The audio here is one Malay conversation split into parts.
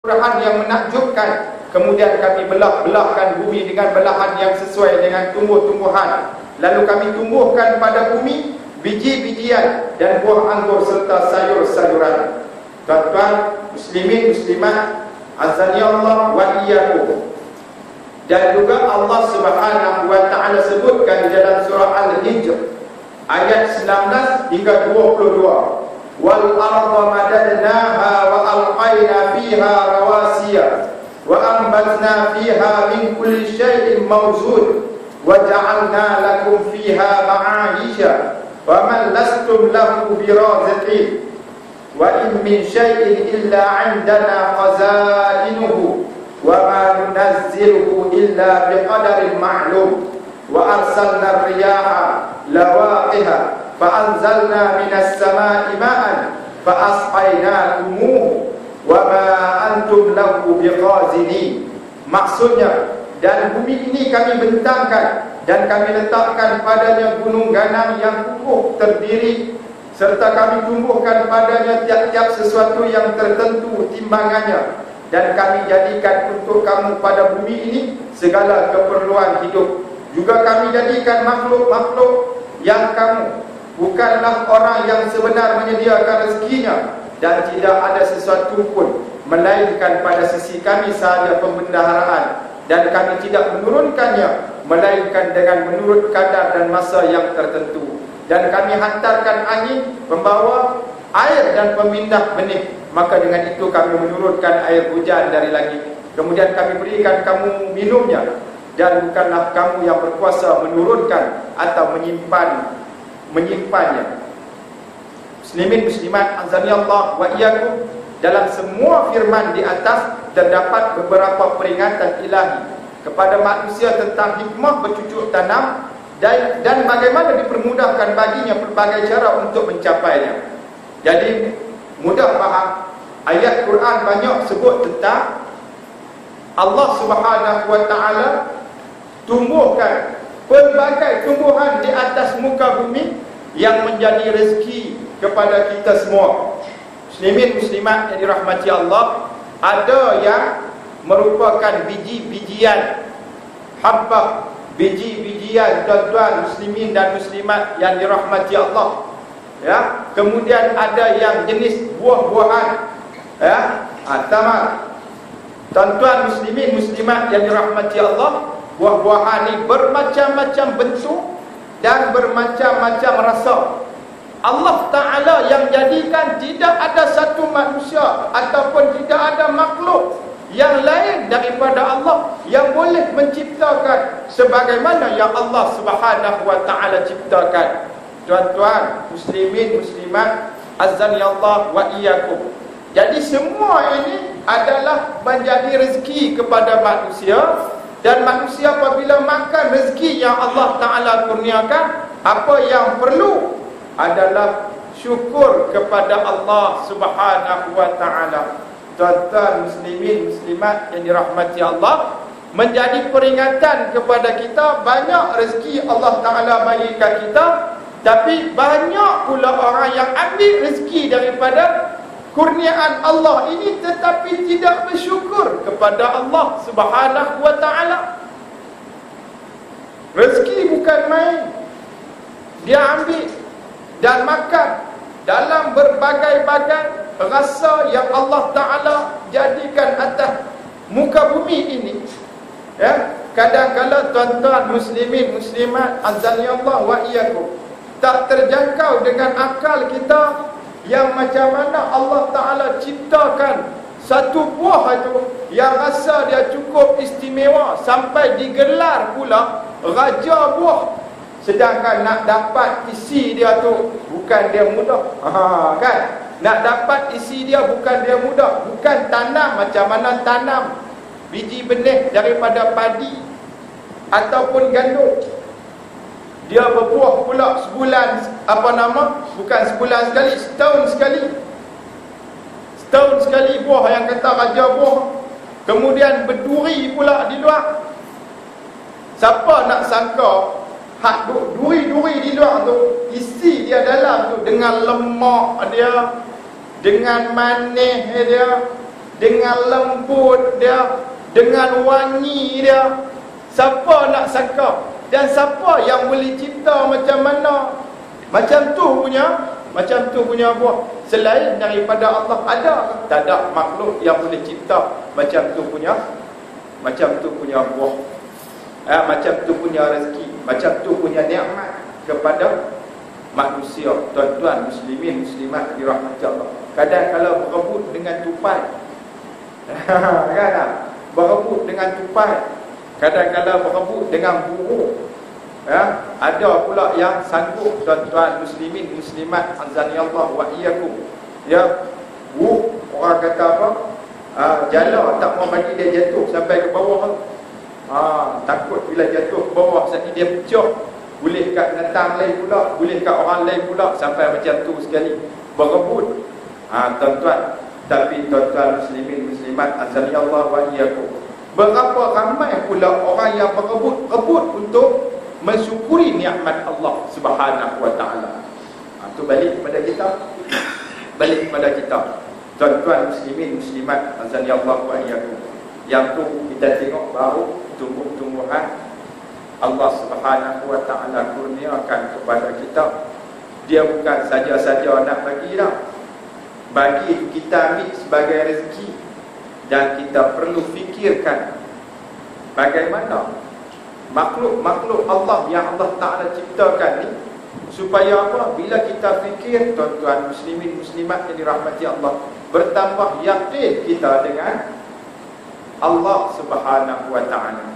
belahan yang menakjubkan. Kemudian kami belah-belahkan bumi dengan belahan yang sesuai dengan tumbuh-tumbuhan. Lalu kami tumbuhkan pada bumi biji-bijian dan buah anggur serta sayur-sayuran. Tuan-tuan, muslimin, muslimat, azani Allah wa iyyakum. Dan juga Allah Subhanahu wa taala sebutkan di dalam surah Al-Hijr ayat 19 hingga 22. Wal arda madadnaha wa alqaina fiha rawasiya wa anbatna fiha min kulli syai'in mawzun wa ja'alna lakum fiha ma'aisha wa man lastum lahu biraziqin wa in min syai'in illa 'indana khazainuhu wa ma nunazziluhu illa biqadarin ma'lum wa arsalna ar-riyaha lawaqiha fa anzalna minas samaa'i ma'an fa asqaynakumuhu wa ma antum lahu biqazinin. Maksudnya, dan bumi ini kami bentangkan dan kami letakkan padanya gunung ganang yang kukuh terdiri, serta kami tumbuhkan padanya tiap-tiap sesuatu yang tertentu timbangannya, dan kami jadikan untuk kamu pada bumi ini segala keperluan hidup. Juga kami jadikan makhluk-makhluk yang kamu bukanlah orang yang sebenar menyediakan rezekinya, dan tidak ada sesuatu pun melainkan pada sisi kami sahaja pembendaharaan, dan kami tidak menurunkannya melainkan dengan menurut kadar dan masa yang tertentu. Dan kami hantarkan angin pembawa air dan pemindah benih, maka dengan itu kami menurunkan air hujan dari langit. Kemudian kami berikan kamu minumnya, dan bukanlah kamu yang berkuasa menurunkan atau menyimpannya. Muslimin muslimat azani Allah wa iyyakum, dalam semua firman di atas terdapat beberapa peringatan ilahi kepada manusia tentang hikmah bercucuk tanam dan bagaimana dipermudahkan baginya berbagai cara untuk mencapainya. Jadi mudah faham. Ayat Quran banyak sebut tentang Allah Subhanahu wa taala tumbuhkan pelbagai tumbuhan di atas muka bumi yang menjadi rezeki kepada kita semua. Muslimin muslimat yang dirahmati Allah, ada yang merupakan biji-bijian, habbah, biji-bijian, tuan-tuan muslimin dan muslimat yang dirahmati Allah. Ya, kemudian ada yang jenis buah-buahan, ya, tamar. Tuan-tuan muslimin muslimat yang dirahmati Allah, buah-buahan ini bermacam-macam bentuk dan bermacam-macam rasa. Allah Ta'ala yang jadikan tidak ada satu manusia ataupun tidak ada makhluk yang lain daripada Allah yang boleh menciptakan sebagaimana yang Allah Subhanahu wa Ta'ala ciptakan. Tuan-tuan muslimin muslimat azani Allah wa iyyakum. Jadi semua ini adalah menjadi rezeki kepada manusia, dan manusia apabila makan rezeki yang Allah Ta'ala kurniakan, apa yang perlu adalah syukur kepada Allah Subhanahu wa Ta'ala. Tuan-tuan muslimin muslimat yang dirahmati Allah, menjadi peringatan kepada kita, banyak rezeki Allah Ta'ala bagikan kita, tapi banyak pula orang yang ambil rezeki daripada kurniaan Allah ini tetapi tidak bersyukur kepada Allah Subhanahu wa Ta'ala. Rezeki bukan main. Dia ambil dan makan dalam berbagai-bagai rasa yang Allah Ta'ala jadikan atas muka bumi ini. Ya, kadang-kadang tuan-tuan muslimin muslimat azani Allah wa iyyakum, tak terjangkau dengan akal kita yang macam mana Allah Ta'ala ciptakan satu buah itu yang rasa dia cukup istimewa sampai digelar pula raja buah. Sedangkan nak dapat isi dia tu bukan dia mudah. Kan? Nak dapat isi dia bukan dia mudah. Bukan tanam macam mana tanam biji benih daripada padi ataupun gandum. Dia berbuah pula sebulan, bukan sebulan sekali, setahun sekali. Setahun sekali buah yang kata raja buah. Kemudian berduri pula di luar. Siapa nak sangka hak duri-duri di luar tu, isi dia dalam tu dengan lemak dia, dengan manis dia, dengan lembut dia, dengan wangi dia. Siapa nak sangka? Dan siapa yang boleh cipta macam mana? Macam tu punya buah. Selain daripada Allah, ada tak ada makhluk yang boleh cipta macam tu punya buah. Macam tu punya rezeki, macam tu punya nikmat kepada manusia. Tuan-tuan muslimin muslimat dirahmati Allah. Kadang kalau berebut dengan tupai. Kan? Berebut dengan tupai. Kadang-kadang berebut dengan buruk. Ada pula yang sanggup, tuan-tuan muslimin muslimat azani Allah wa iyyakum. Orang kata apa? Jala tak mau bagi dia jatuh sampai ke bawah. Takut bila jatuh ke bawah sakit dia pecah. Boleh kat netang lain pula, boleh kat orang lain pula, sampai macam tu sekali. Berebut. Tuan-tuan, tapi tuan-tuan muslimin muslimat azani Allah wa iyyakum. Berapa ramai pula orang yang berebut untuk mensyukuri nikmat Allah Subhanahu wa taala. Tu balik kepada kita. Tuan-tuan muslimin muslimat azani Allah wa iyyakum. Yang tu kita tengok baru tumbuh-tumbuhan Allah Subhanahu wa taala kurniakan kepada kita. Dia bukan saja-saja nak bagi dah. Bagi kita ambil sebagai rezeki, dan kita perlu fikirkan bagaimana makhluk-makhluk Allah yang Allah Ta'ala ciptakan ni, supaya apa? Bila kita fikir, tuan-tuan muslimin muslimat yang dirahmati Allah, bertambah yakin kita dengan Allah Subhanahu wa ta'ala.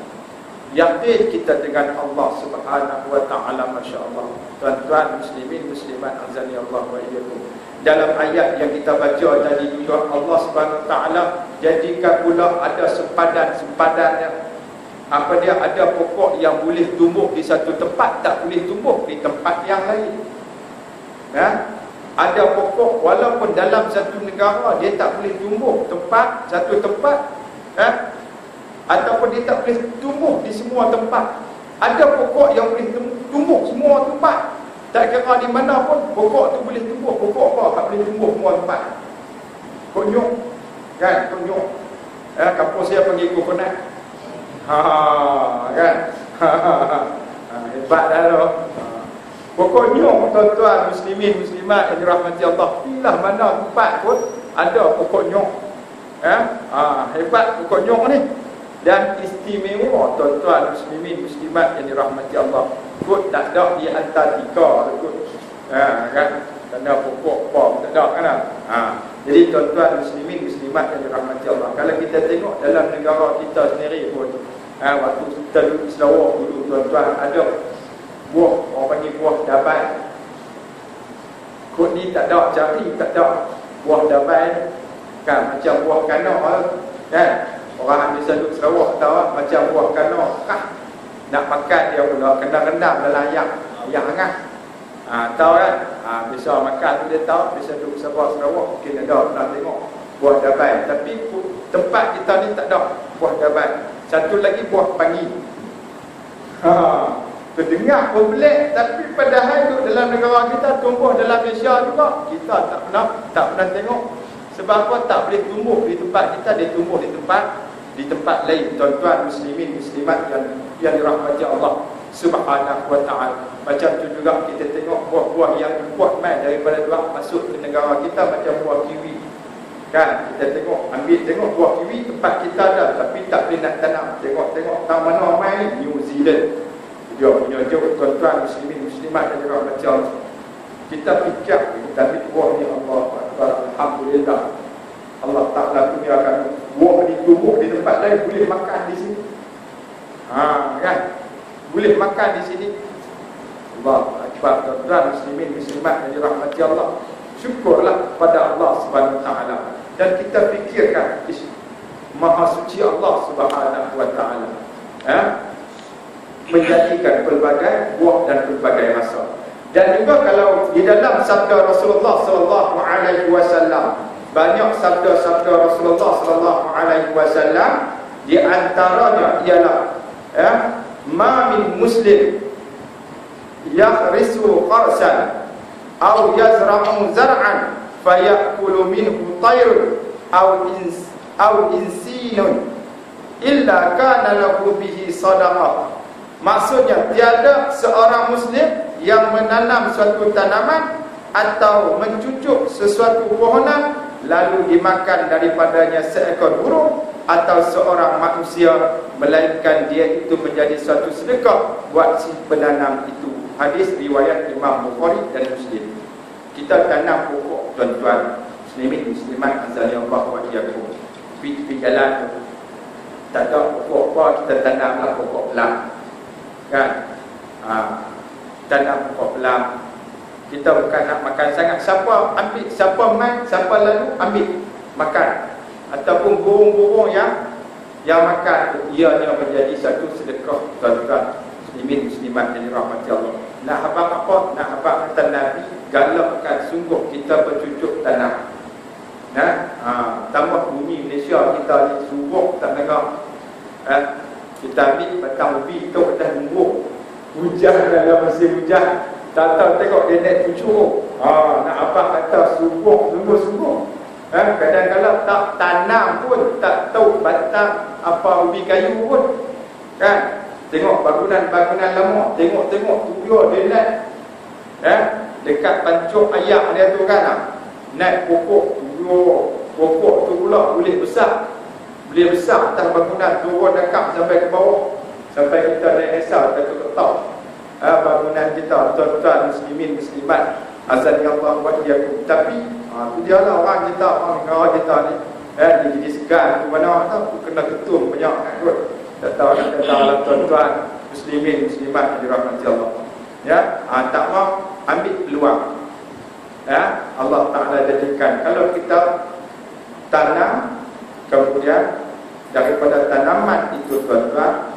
Yakin kita dengan Allah Subhanahu wa ta'ala, Masya Allah. Tuan-tuan muslimin muslimat azani Allah wa iyyakum. Dalam ayat yang kita baca tadi juga, Allah Subhanahu wa ta'ala jadikan pula ada sempadan-sempadannya. Apa dia? Ada pokok yang boleh tumbuh di satu tempat, tak boleh tumbuh di tempat yang lain. Ada pokok walaupun dalam satu negara dia tak boleh tumbuh satu tempat, ataupun dia tak boleh tumbuh di semua tempat. Ada pokok yang boleh tumbuh semua tempat. Tak kira di mana pun pokok tu boleh tumbuh. Pokok apa tak boleh tumbuh semua tempat? Konyok, kan? Konyok. Kampung saya panggil kokonat. Kan? Hebat dah tu. Pokoknya tuan-tuan muslimin muslimat yang dirahmati Allah, pilih mana tempat pun ada pokoknya. Hebat pokoknya ni. Dan istimewa tuan-tuan muslimin muslimat yang dirahmati Allah. Kot tak ada di Antartika kot. Kan? Kerana pokok apa tak ada kan? Jadi tuan-tuan muslimin muslimat yang dirahmati Allah, kalau kita tengok dalam negara kita sendiri pun, waktu kita duduk di Sarawak dulu tuan-tuan, ada buah, orang panggil buah dabai. Kot ni tak ada cari, tak ada buah dabai kan, macam buah kanok kan. Orang biasa duduk Sarawak tahu macam buah kanok nak makan dia pula kena rendam dalam ayam hangat. Tahu kan? Biasa makan tu dia tahu, biasa duduk Sarawak mungkin ada pernah tengok buah dabai. Tapi tempat kita ni tak ada buah dabai. Satu lagi buah pangi. Terdengar pun pelik, tapi padahal duduk dalam negara kita, tumbuh dalam Malaysia juga, kita tak pernah tengok. Sebab apa? Tak boleh tumbuh di tempat kita, dia tumbuh di tempat lain. Tuan-tuan muslimin muslimat yang dirahmati Allah Subhanahu wa ta'ala. Macam tu juga kita tengok buah-buah yang import mai daripada luar masuk ke negara kita, macam buah kiwi. Kan? Kita tengok buah kiwi tempat kita ada, tapi tak boleh nak tanam. Tengok tahu mana mai? New Zealand. Dia punya jauh. Tuan-tuan muslimin muslimat yang dirahmati Allah, kita fikir tapi buah ni Allah Akbar, alhamdulillah, Allah Ta'ala kurniakan buah ni tumbuh di tempat lain, boleh makan di sini. Kan? Boleh makan di sini. Allah Akbar. Tuan-tuan muslimin muslimat yang dirahmati Allah, syukurlah pada Allah Subhanahu wa ta'ala. Dan kita fikirkan Maha suci Allah Subhanahu wa ta'ala menjadikan pelbagai buah dan pelbagai rasa. Dan juga kalau di dalam sabda Rasulullah sallallahu alaihi wasallam, banyak sabda-sabda Rasulullah sallallahu alaihi wasallam, di antaranya ialah ma min muslim yakhrisu qarsan aw yazra'u zar'an fayakulu minhu tayrun au insinun illa kana lahu bihi sadaqah. Maksudnya tiada seorang muslim yang menanam suatu tanaman atau mencucuk sesuatu pohonan lalu dimakan daripadanya seekor burung atau seorang manusia, melainkan dia itu menjadi suatu sedekah buat si penanam itu. Hadis riwayat Imam Bukhari dan Muslim. Kita tanam pokok, tuan-tuan muslimin muslimat azalillah wa iyyakum. Di jalan tu tak ada pokok apa, kita tanamlah pokok pelang, kan? Tanam pokok pelang. Kita bukan nak makan sangat. Siapa ambil, siapa main, siapa lalu ambil makan. Ataupun burung-burung yang makan, ianya menjadi satu sedekah, tuan-tuan muslimin muslimat yang dirahmati Allah. Nak habaq apa? Nak habaq kata Nabi, galakkan sungguh kita bercucuk tanam. Tambah bumi Malaysia kita ni subuh tak dengar. Kita ambil batang ubi, kita dah nunggu hujan dalam musim hujan. Tak tahu tengok dia naik pucuk. Nak apa kata subuh, sungguh-sungguh. Kadang-kadang tak tanam pun, tak tahu batang apa ubi kayu pun, kan? Tengok bangunan-bangunan lama, tengok tuyul dia naik, dekat pancuk ayak dia tu kan, naik pokok tuyul. Pokok tu pula boleh besar atas bangunan, turun dekat sampai ke bawah, sampai kita naik risau, kita ketok bangunan kita, tuan-tuan muslimin muslimat azanillah wa iyyakum. Tapi tu dia lah orang kita, orang negara kita ni, dia jadi segan tu mana tahu, kena ketum banyak kan kot. Tak tahu nak kata lah tuan-tuan muslimin muslimat yang dirahmati Allah. Tak mau ambil peluang. Allah Ta'ala jadikan, kalau kita tanam, kemudian daripada tanaman itu tuan-tuan,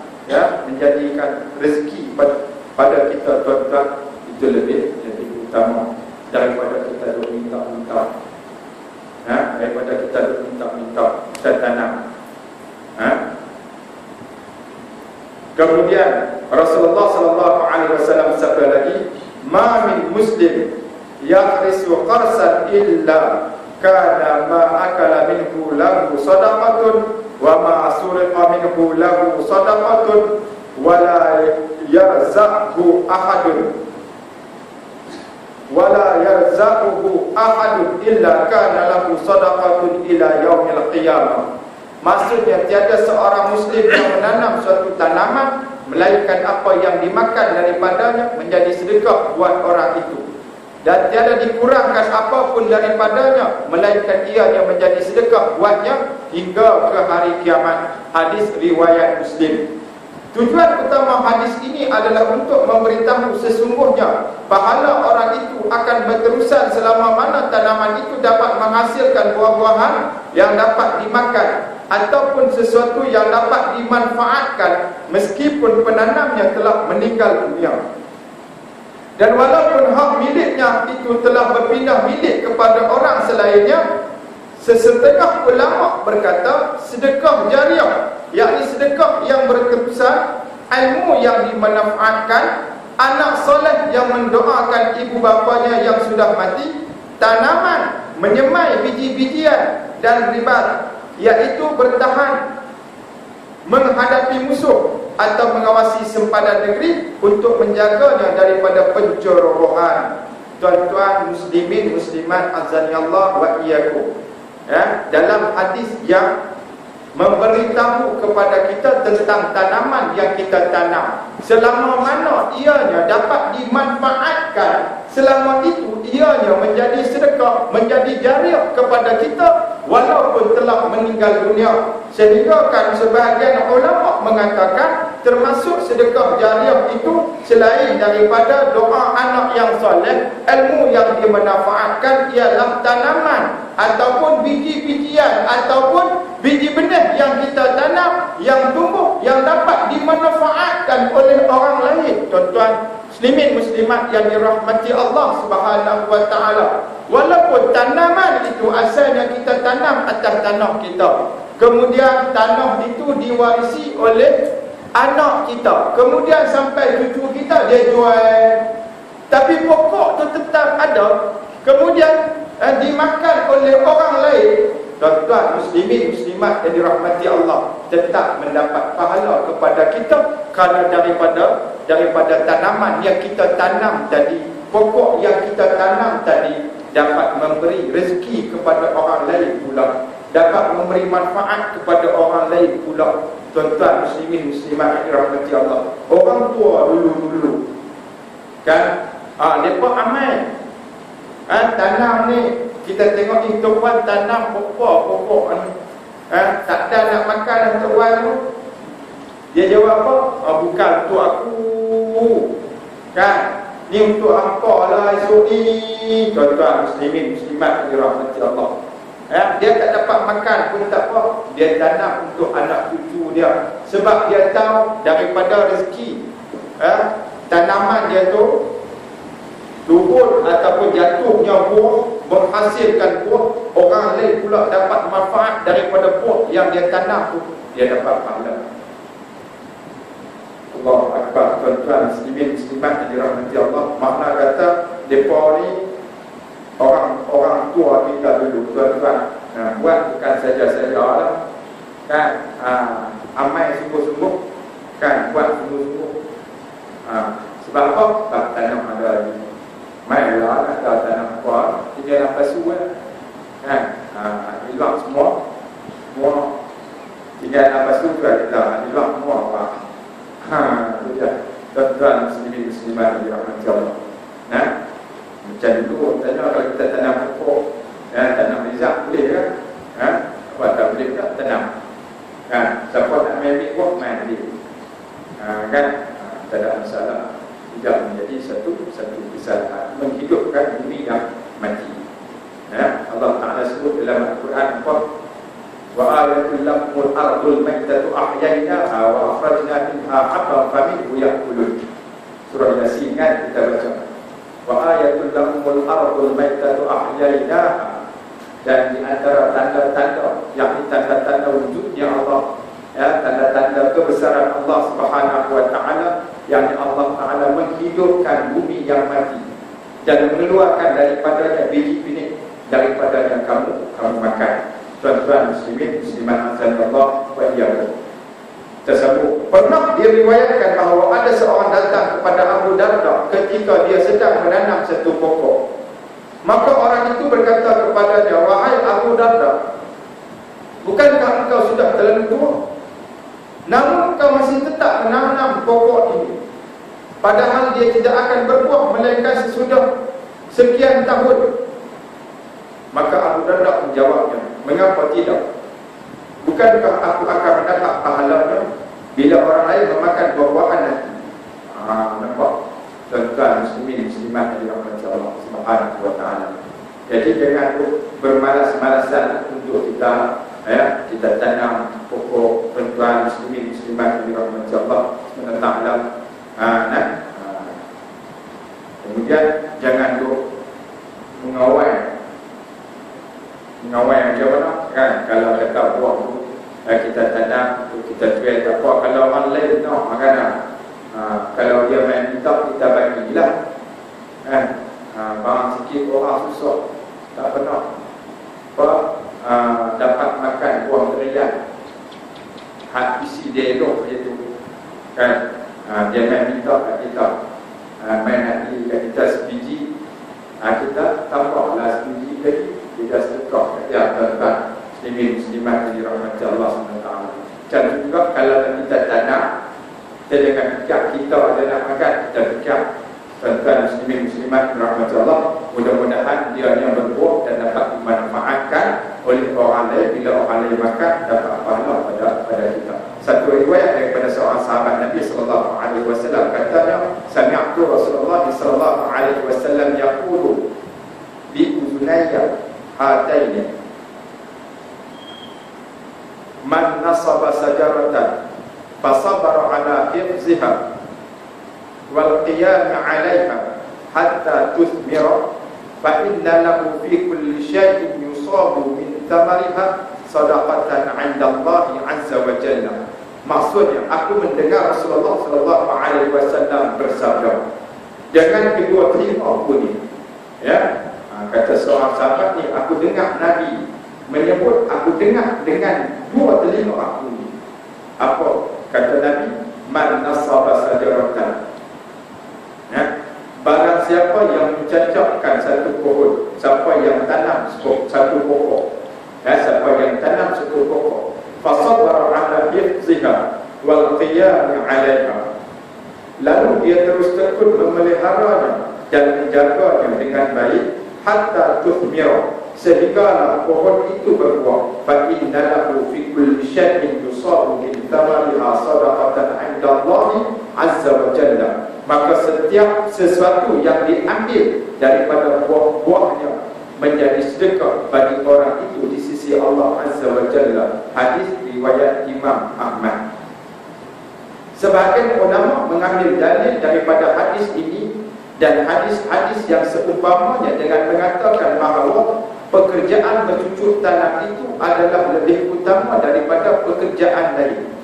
menjadikan rezeki pada kita tuan-tuan, itu lebih utama daripada kita minta-minta. Daripada kita minta-minta, kita tanam. Kemudian Rasulullah sallallahu alaihi wasallam sabda lagi, "Ma min muslim yakhrisu qarsan illa kana ma akala minhu lahu sadaqatun wa ma suriqa minhu lahu sadaqatun wa la yarzaquhu ahadun illa kana lahu sadaqatun ila yaumil qiyamah." Maksudnya tiada seorang muslim yang menanam suatu tanaman melainkan apa yang dimakan daripadanya menjadi sedekah buat orang itu, dan tiada dikurangkan apapun daripadanya melainkan ia yang menjadi sedekah buatnya hingga ke hari kiamat. Hadis riwayat Muslim. Tujuan utama hadis ini adalah untuk memberitahu sesungguhnya pahala orang itu akan berterusan selama mana tanaman itu dapat menghasilkan buah-buahan yang dapat dimakan ataupun sesuatu yang dapat dimanfaatkan meskipun penanamnya telah meninggal dunia. Dan walaupun hak miliknya itu telah berpindah milik kepada orang selainnya, sesetengah ulama berkata sedekah jariah, yakni sedekah yang berterusan, ilmu yang dimanfaatkan, anak soleh yang mendoakan ibu bapanya yang sudah mati, tanaman menyemai biji-bijian dan ribat, iaitu bertahan menghadapi musuh atau mengawasi sempadan negeri untuk menjaganya daripada pencorobohan. Tuan-tuan muslimin muslimat azanillah wa iyyakum. Dalam hadis yang memberitahu kepada kita tentang tanaman yang kita tanam, selama mana ianya dapat dimanfaatkan, selama itu ianya menjadi sedekah, menjadi jariah kepada kita walaupun telah meninggal dunia. Sehingga kan sebahagian ulama mengatakan termasuk sedekah jariah itu selain daripada doa anak yang soleh, ilmu yang dimanfaatkan ialah tanaman ataupun biji-bijian ataupun biji benih yang kita tanam, yang tumbuh, yang dapat dimanfaatkan oleh orang lain. Tuan-tuan muslimin muslimat yang dirahmati Allah Subhanahu wa taala, walaupun tanaman itu asalnya kita tanam atas tanah kita, kemudian tanah itu diwarisi oleh anak kita, kemudian sampai cucu kita dia jual, tapi pokok tu tetap ada, kemudian dimakan oleh orang lain, tuan-tuan muslimin muslimat yang dirahmati Allah, tetap mendapat pahala kepada kita kerana daripada tanaman yang kita tanam tadi, pokok yang kita tanam tadi dapat memberi rezeki kepada orang lain pula, dapat memberi manfaat kepada orang lain pula. Tuan-tuan muslimin muslimat yang dirahmati Allah, orang tua dulu-dulu kan, mereka amal tanam ni. Kita tengok ni tuan tanam pokok ni, tak ada nak makan tuan tu. Dia jawab apa? Bukan untuk aku kan, ni untuk hampa lah esok ni. Tuan-tuan muslimin muslimat dirahmati Allah, dia tak dapat makan pun tak apa, dia tanam untuk anak cucu dia, sebab dia tahu daripada rezeki tanaman dia tu turun ataupun jatuhnya buah, menghasilkan buah, orang lain pula dapat manfaat daripada buah yang dia tanam tu, dia dapat pahala. Allahu Akbar. Tuan-tuan muslimin muslimat yang dirahmati Allah, makna kata depa ni orang tua kita dulu, tuan-tuan, buat bukan saja-saja lah kan, amal sungguh-sungguh kan, buat sungguh-sungguh. Sebab apa? Sebab tanam ada lagi. Mainlah nak tahu tanam apa, tinggal apa suai kan, hilang semua tinggal apa suai kita, hilang semua apa. Itu dia. Tuan-tuan muslimin muslimat yang dirahmati Allah. Macam dulu tanya, kalau kita tanam pokok, tanam rizak boleh kan? Apa tak boleh tak tanam kan? Siapa nak ambil buah, main dia kan? Tak ada masalah. Tidak menjadi satu kesalahan menghidupkan bumi yang mati. Allah Ta'ala sebut dalam Al-Quran apa? Wa ayatul lakumul ardul maitatu ahyaynaha wa akhrajna minha habban faminhu ya'kulun. Surah Yasin kan kita baca. Wa ayatul lakumul ardul maitatu ahyaynaha, dan di antara tanda-tanda yang tanda-tanda wujudnya Allah, tanda-tanda kebesaran Allah Subhanahu wa Ta'ala, yang Allah Ta'ala menghidupkan bumi yang mati dan mengeluarkan daripadanya biji benih daripada yang kamu makan. Tuan-tuan muslimin muslimat azanallah wa iyyakum. Tersebut pernah diriwayatkan bahawa ada seorang datang kepada Abu Darda ketika dia sedang menanam satu pokok. Maka orang itu berkata kepadanya, wahai Abu Darda, bukankah engkau sudah terlalu tua, namun engkau masih tetap menanam pokok ini, padahal dia tidak akan berbuah melainkan sesudah sekian tahun? Maka Abu Darda menjawabnya, mengapa tidak? Bukankah aku akan mendapat pahalanya bila orang lain memakan buah-buahan nanti? Nampak? Tuan-tuan muslimin muslimat yang dirahmati Allah Subhanahu wa Ta'ala. Jadi jangan bermalas-malasan untuk kita tanam pokok. Tuan-tuan muslimin muslimat yang dirahmati Allah Subhanahu wa Ta'ala. Kemudian jangan mengawal macam mana kan, kalau dekat buah tu kita tanam, kita jual tak apa. Kalau orang lain nak makan, kalau dia main minta, kita bagilah kan. Barang sikit orang susah tak pernah dapat makan buah durian, isi dia elok macam tu kan. Dia main minta kat kita, main hati kat kita sebiji, kita tambahlah sebiji lagi, kita sedekah kat dia. Tuan-tuan muslimin muslimat yang dirahmati Allah SWT. Macam juga kalau kita tanam, kita jangan fikir kita ada nak makan, kita fikir tuan-tuan muslimin muslimat yang dirahmati Allah, mudah-mudahan dia yang berbuah dan dapat dimanfaatkan oleh orang lain. Bila orang lain makan, dapat pahala pada kita. Satu riwayat daripada seorang sahabat Nabi sallallahu alaihi wasallam, katanya, sami'tu Rasulullah sallallahu alaihi wasallam yaqulu bi uzunayya hataini, man nasaba sajaratan fasabara ala hifziha wal qiyam 'alayha hatta tuthmira fa inna lahu fi kulli shay'in yusabu min thamariha sadaqatan 'inda Allah 'azza wa jalla. Maksudnya, aku mendengar Rasulullah sallallahu alaihi wasallam bersabda, jangan kedua telinga aku ni, kata seorang sahabat ni, aku dengar Nabi menyebut, aku dengar dengan dua telinga aku. Apa kata Nabi? Man nasaba sajaratan. Barang siapa yang mencacapkan satu pohon, siapa yang tanam satu pokok, siapa yang tanam satu pokok, fasabara ala hifziha wal qiyam 'alaiha, lalu dia terus tekun memeliharanya dan menjaganya dengan baik, hatta tuthmira, sehingga pohon itu berbuah. Fa innahu fi kulli syai'in yusabu min thamariha sadaqatan 'inda Allah 'azza wa jalla. Maka setiap sesuatu yang diambil daripada buah-buahnya menjadi sedekah bagi orang itu di sisi Allah Azza wa Jalla. Hadis riwayat Imam Ahmad. Sebahagian ulama mengambil dalil daripada hadis ini dan hadis-hadis yang seumpamanya dengan mengatakan bahawa pekerjaan bercucuk tanam itu adalah lebih utama daripada pekerjaan lain.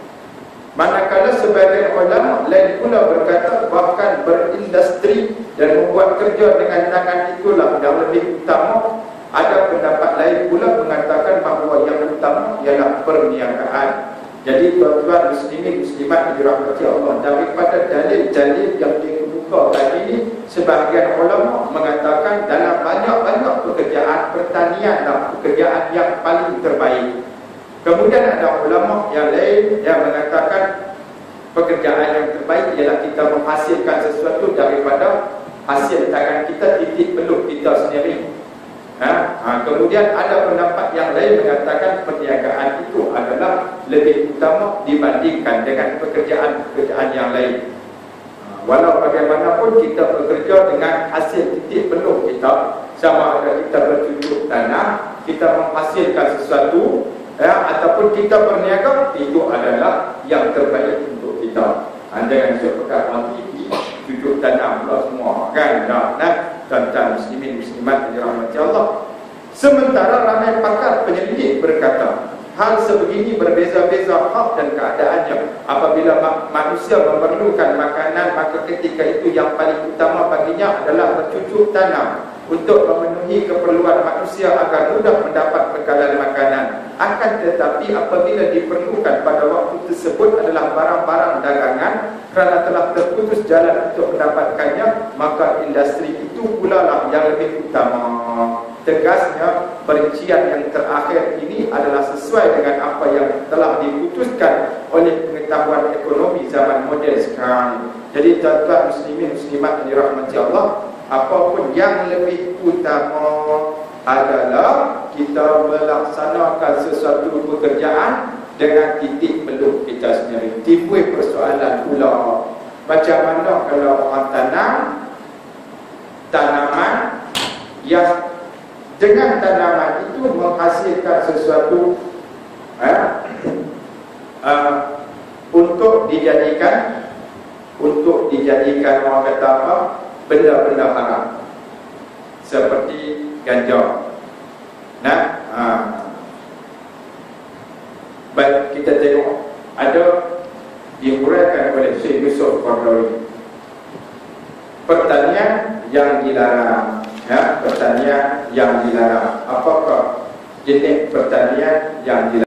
Manakala sebagian ulama lain pula berkata bahkan berindustri dan membuat kerja dengan tangan itulah yang lebih utama. Ada pendapat lain pula mengatakan bahawa yang utama ialah perniagaan. Jadi tuan-tuan muslimin muslimat dirahmati Allah, daripada dalil-dalil yang dikemukakan ini, sebahagian ulama mengatakan dalam banyak-banyak pekerjaan, pertanian adalah pekerjaan yang paling terbaik. Kemudian ada ulama yang lain yang mengatakan pekerjaan yang terbaik ialah kita menghasilkan sesuatu daripada hasil tangan kita, titik peluh kita sendiri. Kemudian ada pendapat yang lain mengatakan perniagaan itu adalah lebih utama dibandingkan dengan pekerjaan-pekerjaan yang lain. Walau bagaimanapun kita bekerja dengan hasil titik peluh kita, sama ada kita bercucuk tanah, kita menghasilkan sesuatu, ataupun kita berniaga, itu adalah yang terbaik untuk kita. Jangan sebutkan nanti cucuk tanam pula semua, kan? Tuan-tuan muslimin muslimat dirahmati Allah. Sementara ramai pakar penyelidik berkata, hal sebegini berbeza-beza hal dan keadaannya. Apabila manusia memerlukan makanan, maka ketika itu yang paling utama baginya adalah bercucuk tanam untuk memenuhi keperluan manusia agar mudah mendapat bekalan makanan. Akan tetapi apabila diperlukan pada waktu tersebut adalah barang-barang dagangan, kerana telah terputus jalan untuk mendapatkannya, maka industri itu pula lah yang lebih utama. Tegasnya, perincian yang terakhir ini adalah sesuai dengan apa yang telah diputuskan oleh pengetahuan ekonomi zaman moden sekarang. Jadi tuan-tuan muslimin muslimat yang dirahmati Allah, apapun yang lebih utama adalah kita melaksanakan sesuatu pekerjaan dengan titik peluh kita sendiri. Timbul persoalan pula, macam mana kalau orang tanam tanaman yang dengan tanaman itu menghasilkan sesuatu untuk dijadikan orang kata apa, benda-benda haram seperti ganja. Baik, kita tengok ada dihuraikan oleh Syekh Yusuf Qaradawi, pertanian yang dilarang. Pertanian yang dilarang. Apakah jenis pertanian yang dilarang?